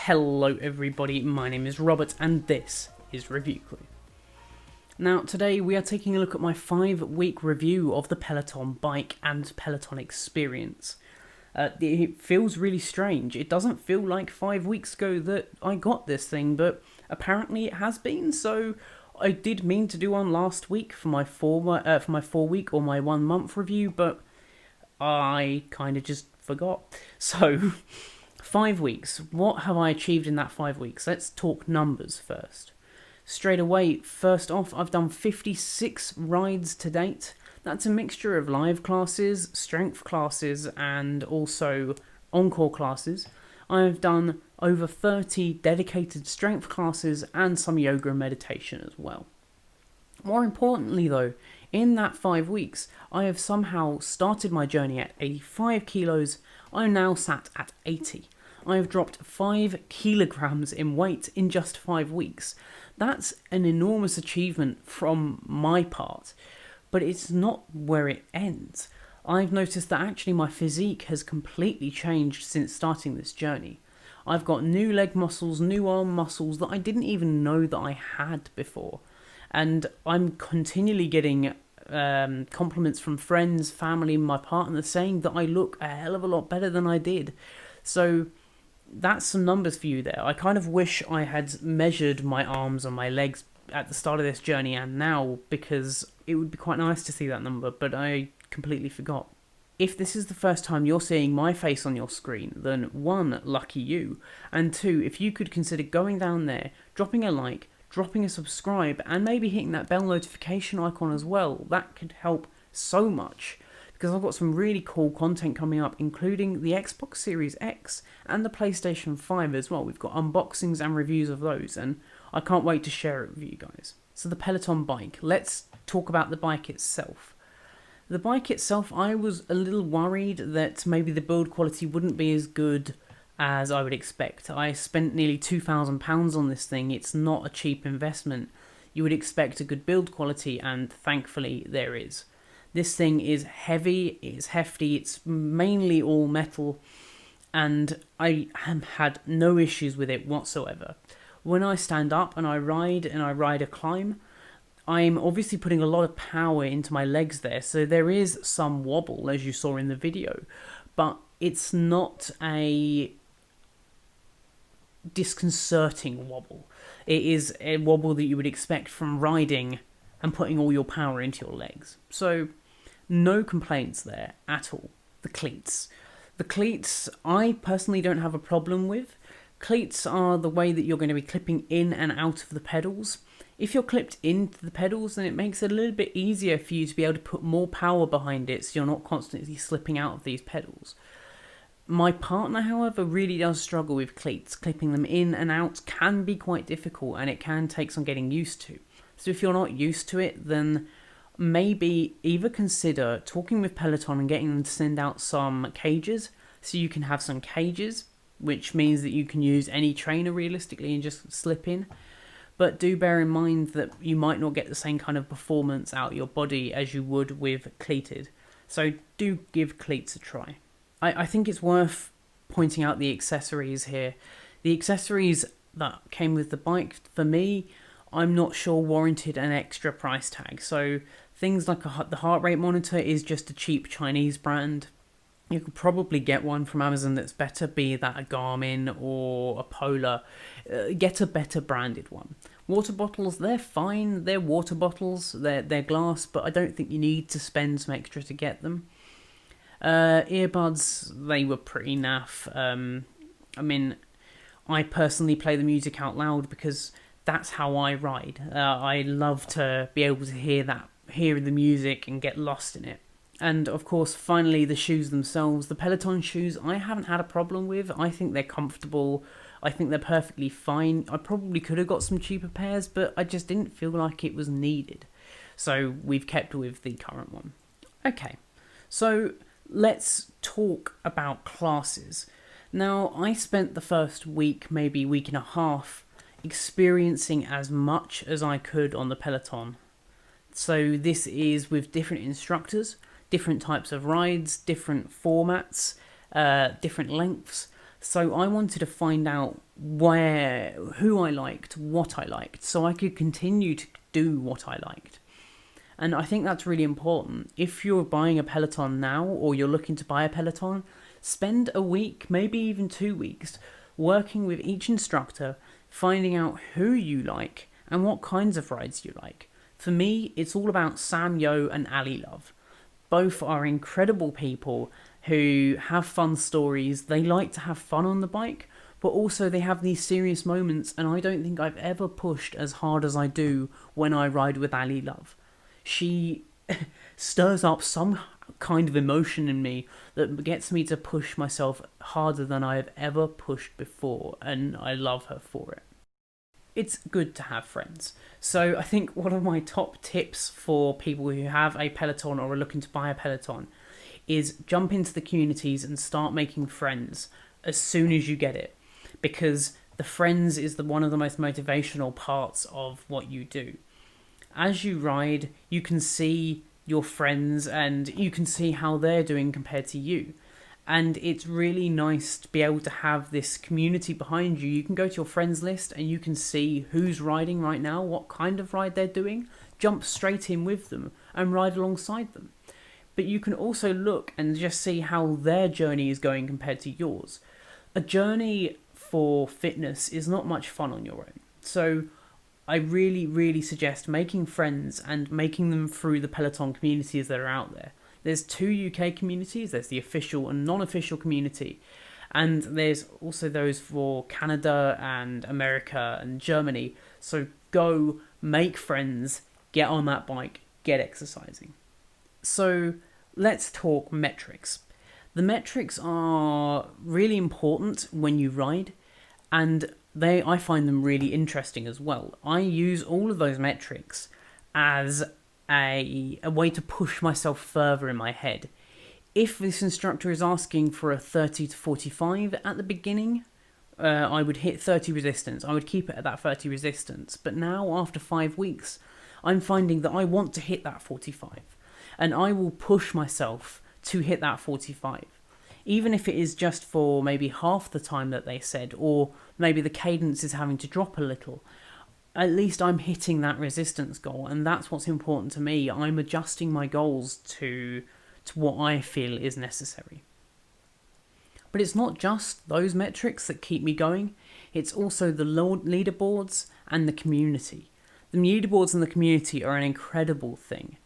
Hello everybody, my name is Robert and this is Review Clue. Now today we are taking a look at my 5-week review of the Peloton Bike and Peloton experience. It feels really strange. It doesn't feel like 5 weeks ago that I got this thing, but apparently it has been. So I did mean to do one last week for my 4-week or my 1-month review, but I kind of just forgot. So 5 weeks. What have I achieved in that 5 weeks? Let's talk numbers first. Straight away, first off, I've done 56 rides to date. That's a mixture of live classes, strength classes, and also encore classes. I've done over 30 dedicated strength classes and some yoga and meditation as well. More importantly though, in that 5 weeks, I have somehow started my journey at 85 kilos. I'm now sat at 80. I have dropped 5 kilograms in weight in just 5 weeks. That's an enormous achievement from my part, but it's not where it ends. I've noticed that actually my physique has completely changed since starting this journey. I've got new leg muscles, new arm muscles that I didn't even know that I had before. And I'm continually getting compliments from friends, family, my partner saying that I look a hell of a lot better than I did. So that's some numbers for you there. I kind of wish I had measured my arms and my legs at the start of this journey and now, because it would be quite nice to see that number, but I completely forgot. If this is the first time you're seeing my face on your screen, then 1, lucky you, and 2, if you could consider going down there, dropping a like, dropping a subscribe, and maybe hitting that bell notification icon as well. That could help so much, because I've got some really cool content coming up, including the Xbox Series X and the PlayStation 5 as well. We've got unboxings and reviews of those, and I can't wait to share it with you guys. So the Peloton Bike. Let's talk about the bike itself. The bike itself, I was a little worried that maybe the build quality wouldn't be as good as I would expect. I spent nearly £2,000 on this thing. It's not a cheap investment. You would expect a good build quality, and thankfully there is. This thing is heavy, it's hefty, it's mainly all metal, and I have had no issues with it whatsoever. When I stand up and I ride a climb, I'm obviously putting a lot of power into my legs there, so there is some wobble, as you saw in the video, but it's not a disconcerting wobble. It is a wobble that you would expect from riding and putting all your power into your legs. So no complaints there at all. The cleats. The cleats, I personally don't have a problem with. Cleats are the way that you're going to be clipping in and out of the pedals. If you're clipped into the pedals, then it makes it a little bit easier for you to be able to put more power behind it, so you're not constantly slipping out of these pedals. My partner, however, really does struggle with cleats. Clipping them in and out can be quite difficult, and it can take some getting used to. So if you're not used to it, then maybe either consider talking with Peloton and getting them to send out some cages, so you can have some cages, which means that you can use any trainer realistically and just slip in. But do bear in mind that you might not get the same kind of performance out of your body as you would with cleated. So do give cleats a try. I think it's worth pointing out the accessories here. The accessories that came with the bike, for me, I'm not sure warranted an extra price tag. So things like the heart rate monitor is just a cheap Chinese brand. You could probably get one from Amazon that's better, be that a Garmin or a Polar. Get a better branded one. Water bottles, they're fine. They're water bottles. They're glass, but I don't think you need to spend some extra to get them. Earbuds, they were pretty naff. I mean, I personally play the music out loud because that's how I ride. I love to be able to hear the music and get lost in it. And of course, finally, the shoes themselves. The Peloton shoes, I haven't had a problem with. I think they're comfortable. I think they're perfectly fine. I probably could have got some cheaper pairs, but I just didn't feel like it was needed. So we've kept with the current one. Okay, so let's talk about classes. Now, I spent the first week, maybe week and a half, experiencing as much as I could on the Peloton. So this is with different instructors, different types of rides, different formats, different lengths. So I wanted to find out who I liked, what I liked, so I could continue to do what I liked. And I think that's really important. If you're buying a Peloton now, or you're looking to buy a Peloton, spend a week, maybe even 2 weeks, working with each instructor, finding out who you like and what kinds of rides you like. For me, it's all about Sam Yo and Ali Love. Both are incredible people who have fun stories. They like to have fun on the bike, but also they have these serious moments, and I don't think I've ever pushed as hard as I do when I ride with Ali Love. She stirs up some kind of emotion in me that gets me to push myself harder than I have ever pushed before, and I love her for it. It's good to have friends. So I think one of my top tips for people who have a Peloton or are looking to buy a Peloton is jump into the communities and start making friends as soon as you get it, because the friends is one of the most motivational parts of what you do. As you ride, you can see your friends and you can see how they're doing compared to you. And it's really nice to be able to have this community behind you. You can go to your friends list and you can see who's riding right now, what kind of ride they're doing, jump straight in with them and ride alongside them. But you can also look and just see how their journey is going compared to yours. A journey for fitness is not much fun on your own. So I really, really suggest making friends and making them through the Peloton communities that are out there. There's 2 UK communities. There's the official and non-official community. And there's also those for Canada and America and Germany. So go, make friends, get on that bike, get exercising. So let's talk metrics. The metrics are really important when you ride, and I find them really interesting as well. I use all of those metrics as a way to push myself further in my head. If this instructor is asking for a 30 to 45 at the beginning, I would hit 30 resistance. I would keep it at that 30 resistance. But now, after 5 weeks, I'm finding that I want to hit that 45. And I will push myself to hit that 45. Even if it is just for maybe half the time that they said, or maybe the cadence is having to drop a little. At least I'm hitting that resistance goal, and that's what's important to me. I'm adjusting my goals to what I feel is necessary. But it's not just those metrics that keep me going, it's also the leaderboards and the community. The leaderboards and the community are an incredible thing.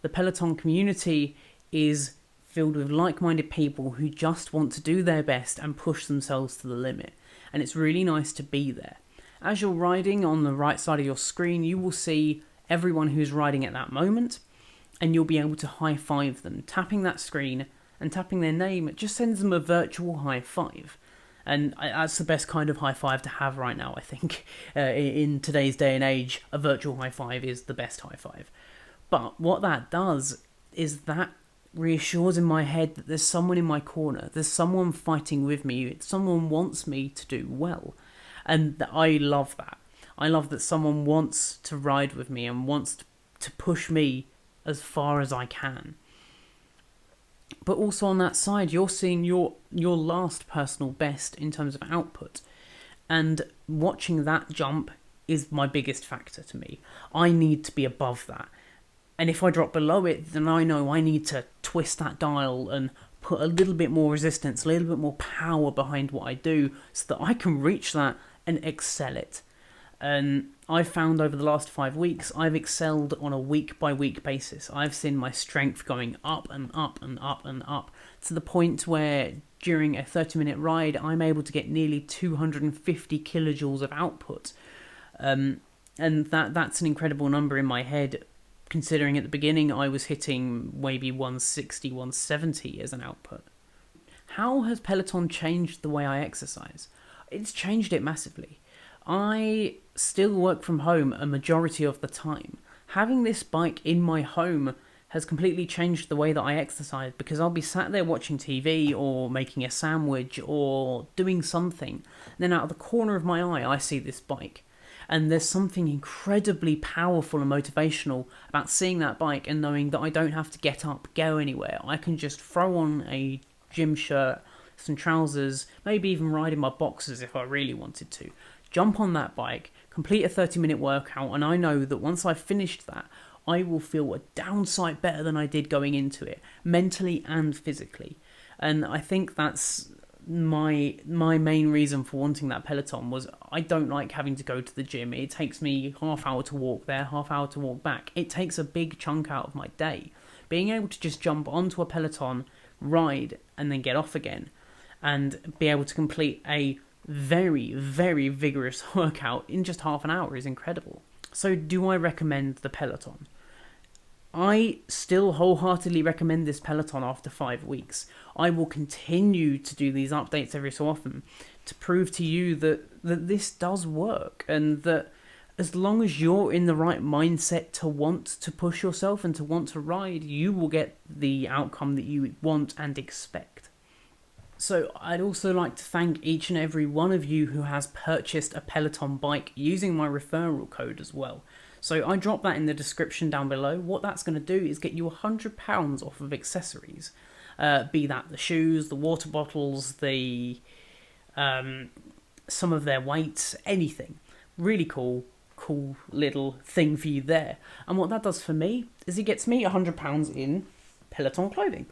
The Peloton community is filled with like-minded people who just want to do their best and push themselves to the limit, and it's really nice to be there. As you're riding, on the right side of your screen, you will see everyone who's riding at that moment, and you'll be able to high-five them. Tapping that screen and tapping their name, it just sends them a virtual high-five. And that's the best kind of high-five to have right now, I think. In today's day and age, a virtual high-five is the best high-five. But what that does is that reassures in my head that there's someone in my corner, there's someone fighting with me, someone wants me to do well. And I love that. I love that someone wants to ride with me and wants to push me as far as I can. But also on that side, you're seeing your last personal best in terms of output. And watching that jump is my biggest factor to me. I need to be above that. And if I drop below it, then I know I need to twist that dial and put a little bit more resistance, a little bit more power behind what I do so that I can reach that and excel it. And I've found over the last 5 weeks, I've excelled on a week-by-week basis. I've seen my strength going up and up and up and up to the point where during a 30-minute ride, I'm able to get nearly 250 kilojoules of output. And that's an incredible number in my head, considering at the beginning I was hitting maybe 160, 170 as an output. How has Peloton changed the way I exercise? It's changed it massively. I still work from home a majority of the time. Having this bike in my home has completely changed the way that I exercise, because I'll be sat there watching TV or making a sandwich or doing something. Then out of the corner of my eye, I see this bike. And there's something incredibly powerful and motivational about seeing that bike and knowing that I don't have to get up, go anywhere. I can just throw on a gym shirt, some trousers, maybe even ride in my boxers if I really wanted to. Jump on that bike, complete a 30-minute workout, and I know that once I've finished that, I will feel a downside better than I did going into it, mentally and physically. And I think that's my main reason for wanting that Peloton was I don't like having to go to the gym. It takes me half hour to walk there, half hour to walk back. It takes a big chunk out of my day. Being able to just jump onto a Peloton, ride, and then get off again, and be able to complete a very, very vigorous workout in just half an hour is incredible. So do I recommend the Peloton? I still wholeheartedly recommend this Peloton after 5 weeks. I will continue to do these updates every so often to prove to you that this does work, and that as long as you're in the right mindset to want to push yourself and to want to ride, you will get the outcome that you want and expect. So I'd also like to thank each and every one of you who has purchased a Peloton bike using my referral code as well. So I drop that in the description down below. What that's going to do is get you £100 off of accessories. Be that the shoes, the water bottles, the some of their weights, anything. Really cool little thing for you there. And what that does for me is it gets me £100 in Peloton clothing.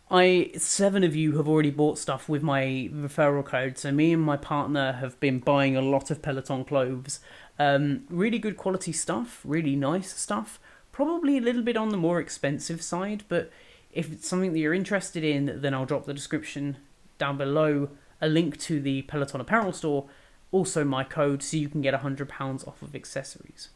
7 of you have already bought stuff with my referral code, so me and my partner have been buying a lot of Peloton clothes. Really good quality stuff, really nice stuff, probably a little bit on the more expensive side, but if it's something that you're interested in, then I'll drop the description down below, a link to the Peloton apparel store, also my code, so you can get £100 off of accessories.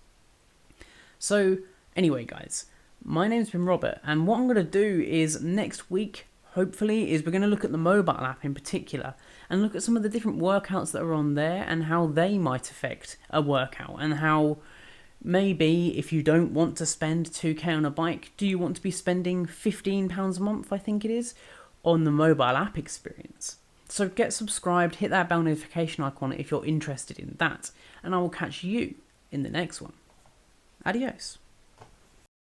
So anyway guys, my name's been Robert, and what I'm going to do is next week, hopefully, is we're going to look at the mobile app in particular and look at some of the different workouts that are on there and how they might affect a workout, and how maybe if you don't want to spend 2k on a bike, do you want to be spending £15 a month, I think it is, on the mobile app experience. So get subscribed, hit that bell notification icon if you're interested in that, and I will catch you in the next one. Adios.